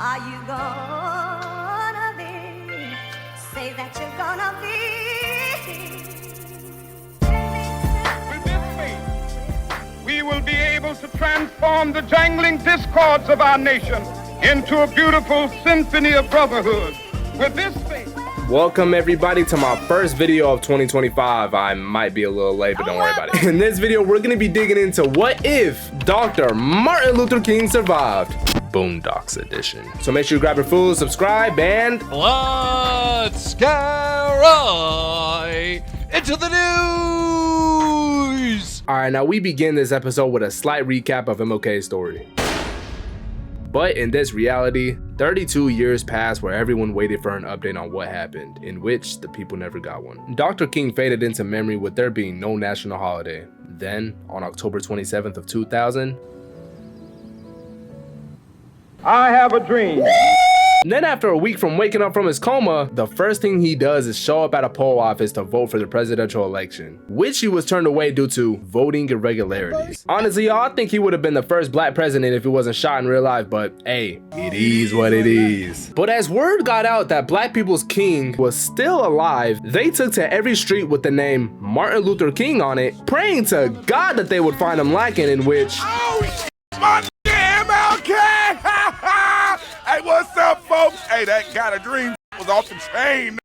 Are you gonna be? Say that you're gonna be. With this faith, we will be able to transform the jangling discords of our nation into a beautiful symphony of brotherhood. With this faith. Welcome everybody to my first video of 2025. I might be a little late, but don't worry about it. In this video, we're gonna be digging into what if Dr. Martin Luther King survived. Boondocks edition. So make sure you grab your food, subscribe, and let's get right into the news. All right, now we begin this episode with a slight recap of MLK's story. But in this reality, 32 years passed where everyone waited for an update on what happened, in which the people never got one. Dr. King faded into memory with there being no national holiday. Then, on October 27th of 2000, I have a dream. then after a week from waking up from his coma, the first thing he does is show up at a poll office to vote for the presidential election, which he was turned away due to voting irregularities. Honestly, y'all, I think he would have been the first black president if he wasn't shot in real life, but hey, it is what it is. But as word got out that black people's king was still alive, they took to every street with the name Martin Luther King on it, praying to God that they would find him lacking, in which My MLK! Hey, what's up, folks? Hey, that kind of dream was off the chain.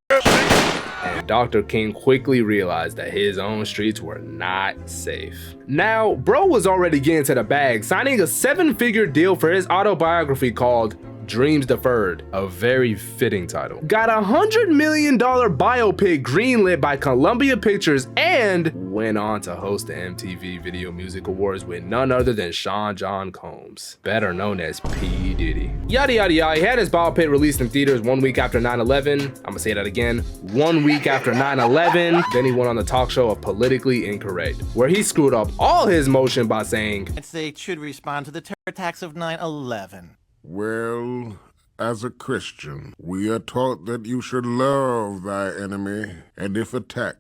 and Dr. King quickly realized that his own streets were not safe. Now, bro was already getting to the bag, signing a 7-figure deal for his autobiography called Dreams Deferred, a very fitting title. Got a $100 million biopic greenlit by Columbia Pictures and went on to host the MTV Video Music Awards with none other than Sean John Combs, better known as P. Diddy. Yada yada yada, he had his biopic released in theaters 1 week after 9/11. I'm gonna say that again, 1 week after 9/11. Then he went on the talk show of Politically Incorrect, where he screwed up all his motion by saying, They should respond to the terror attacks of 9/11. Well, as a Christian, we are taught that you should love thy enemy, and if attacked,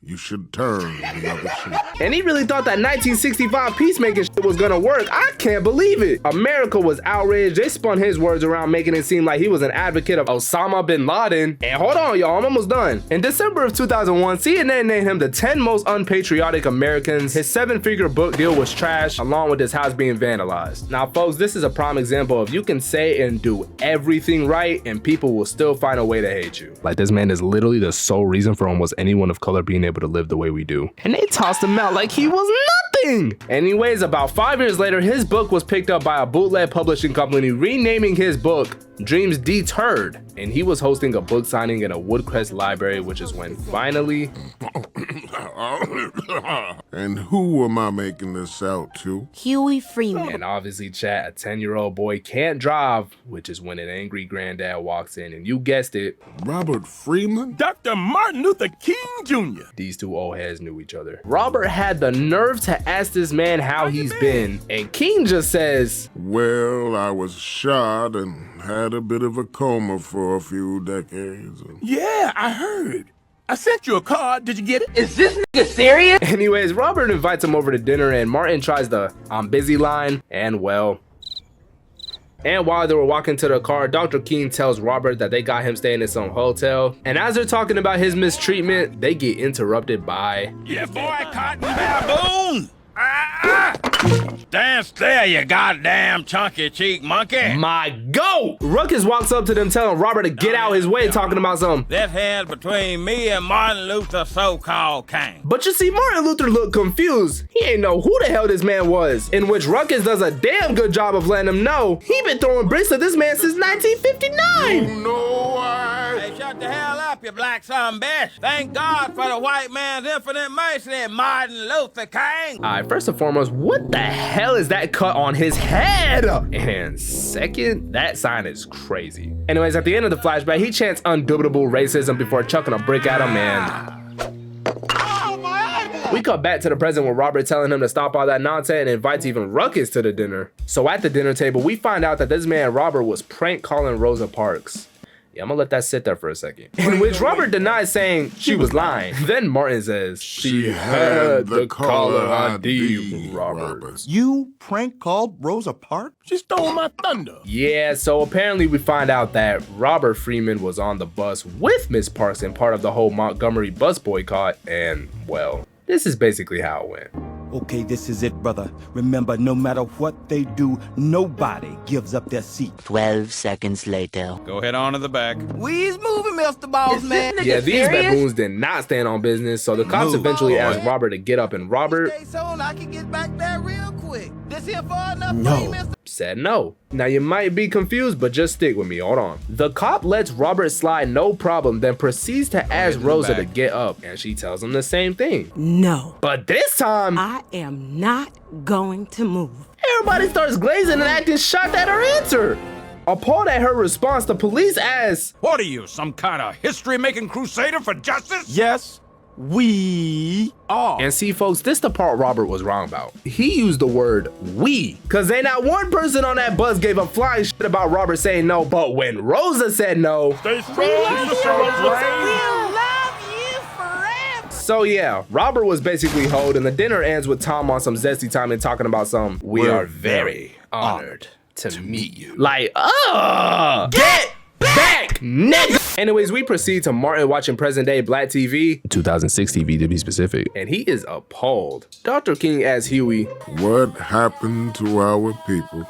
you should turn the other cheek. and he really thought that 1965 peacemaking shit was gonna work. I can't believe it. America was outraged. They spun his words around, making it seem like he was an advocate of Osama bin Laden. And hold on, y'all, I'm almost done. In December of 2001, CNN named him the 10 most unpatriotic Americans. His 7-figure book deal was trashed, along with his house being vandalized. Now, folks, this is a prime example of you can say and do everything right, and people will still find a way to hate you. Like, this man is literally the sole reason for almost anyone of color being able to live the way we do. And they tossed him out like he was nothing. Anyways, about 5 years later, his book was picked up by a bootleg publishing company, renaming his book Dreams Deterred, and he was hosting a book signing in a Woodcrest library, which is when finally And who am I making this out to? Huey Freeman. and obviously chat, a 10-year-old boy can't drive, which is when an angry granddad walks in, and you guessed it, Robert Freeman? Dr. Martin Luther King Jr. these two old heads knew each other. Robert had the nerve to ask this man how he's been, and King just says, Well, I was shot and had a bit of a coma for a few decades. Yeah, I heard. I sent you a card. Did you get it? anyways, Robert invites him over to dinner, and Martin tries the "I'm busy" line, and well. And while they were walking to the car, Dr. King tells Robert that they got him staying in some hotel. And as they're talking about his mistreatment, they get interrupted by Yeah, boy, Cotton Baboon. Stand still, you goddamn chunky cheek monkey. my goat! Ruckus walks up to them telling Robert to get out his way, talking about some. This here's between me and Martin Luther, so-called King. But you see, Martin Luther looked confused. He ain't know who the hell this man was. In which Ruckus does a damn good job of letting him know he been throwing bricks at this man since 1959. No, Hey, shut the hell up, you black son bitch. Thank God for the white man's infinite mercy, Martin Luther King. Alright, first and foremost, what the hell is that cut on his head? And second, that sign is crazy. Anyways, at the end of the flashback, he chants undubitable racism before chucking a brick at him, and we cut back to the present with Robert telling him to stop all that nonsense and invites even Ruckus to the dinner. So at the dinner table, we find out that this man Robert was prank calling Rosa Parks. Yeah, I'm gonna let that sit there for a second. In which Robert denies saying she was lying. Then Martin says, she had the caller ID, Robert. You prank called Rosa Parks? She stole my thunder. Yeah, so apparently we find out that Robert Freeman was on the bus with Miss Parks and part of the whole Montgomery bus boycott, and, well, this is basically how it went. Okay, this is it, brother. Remember, no matter what they do, nobody gives up their seat. 12 seconds later. Go head on to the back. We's moving, Mr. Boss Man. Yeah, these baboons did not stand on business, so the cops eventually asked Robert to get up, and Robert I can get back there real quick. This here far enough No. for you, Mr. said no. Now you might be confused, but just stick with me, hold on. The cop lets Robert slide no problem, then proceeds to ask Rosa to get up, and she tells him the same thing. No, But this time, I am not going to move. everybody starts glazing and acting shocked at her answer. Appalled at her response, the police asks, What are you, some kind of history-making crusader for justice? Yes, we are. and see folks, this the part Robert was wrong about. He used the word we, cause ain't not one person on that bus gave a flying shit about Robert saying no, but when Rosa said no, so yeah, Robert was basically hoed, and the dinner ends with Tom on some zesty time and talking about some, we are very honored to meet you. Like, get back, nigga! Anyways, we proceed to Martin watching present day Black TV, 2006 TV to be specific, and he is appalled. Dr. King asks Huey, What happened to our people?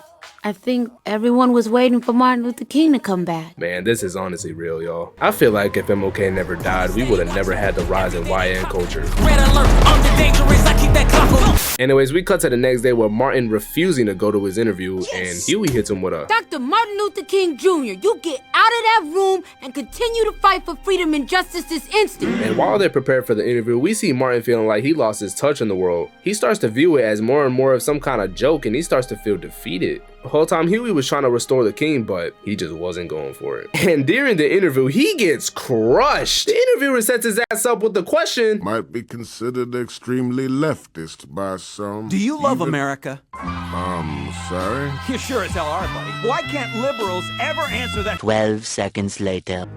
I think everyone was waiting for Martin Luther King to come back. man, this is honestly real, y'all. I feel like if MLK never died, we would have never had the rise in YN culture. Red alert, I'm the dangerous, I keep that clock on. Anyways, we cut to the next day with Martin refusing to go to his interview, and Huey hits him with a, Dr. Martin Luther King Jr., you get out of that room and continue to fight for freedom and justice this instant. and while they're prepared for the interview, we see Martin feeling like he lost his touch in the world. He starts to view it as more and more of some kind of joke, and he starts to feel defeated. The whole time Huey was trying to restore the king, but he just wasn't going for it. And during the interview, he gets crushed. The interviewer sets his ass up with the question, Might be considered extremely leftist by some. Do you love Even- America? Sorry? You sure as hell are, buddy. Why can't liberals ever answer that? 12 seconds later.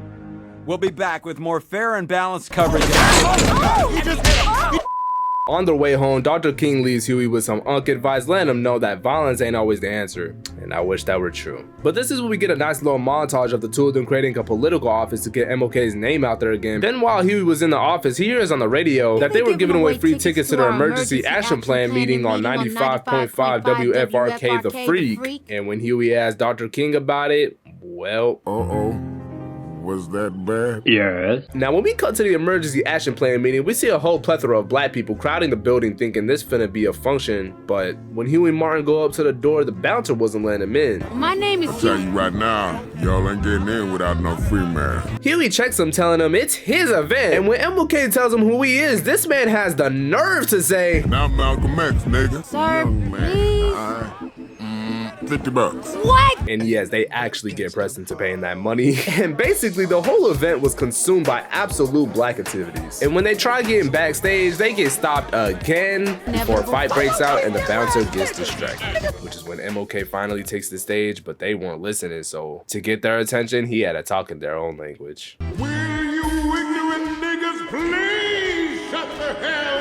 We'll be back with more fair and balanced coverage. On their way home, Dr. King leaves Huey with some unk advice, letting him know that violence ain't always the answer. And I wish that were true. But this is when we get a nice little montage of the two of them creating a political office to get MLK's name out there again. Then while Huey was in the office, he hears on the radio that they were giving away free tickets to their emergency action plan meeting on 95.5 WFRK The Freak. And when Huey asked Dr. King about it, well, Was that bad? yes. Now when we cut to the emergency action plan meeting, we see a whole plethora of black people crowding the building thinking this finna be a function, but when Huey and Martin go up to the door, the bouncer wasn't letting him in. My name is Tell you right now, y'all ain't getting in without no free man. Huey checks him, telling him it's his event, and when MLK tells him who he is, this man has the nerve to say, Now Malcolm X, nigga. Sir, Young man, please. all right. $50. What? and yes, they actually get pressed into paying that money. And basically the whole event was consumed by absolute black activities. And when they try getting backstage, they get stopped again before a fight breaks out and the bouncer gets distracted, which is when MLK finally takes the stage, but they weren't listening, so to get their attention, he had to talk in their own language. Will you ignorant niggas please shut the hell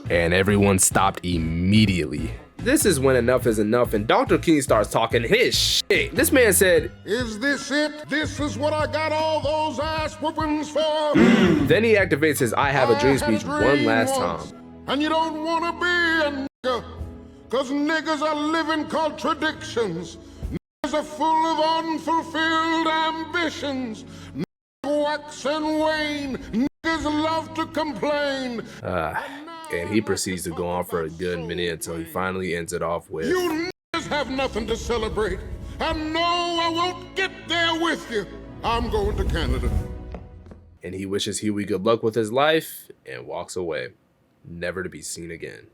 up? And everyone stopped immediately. This is when enough is enough and Dr. King starts talking his shit. This man said, Is this it? This is what I got all those ass whoopings for? then he activates his I Have a Dream speech one last time. And you don't want to be a nigga, cause niggas are living contradictions. Niggas are full of unfulfilled ambitions. Niggas wax and wane. Niggas love to complain. And he proceeds to go on for a good minute until he finally ends it off with, You niggas have nothing to celebrate. And no, I won't get there with you. I'm going to Canada. and he wishes Huey good luck with his life and walks away, never to be seen again.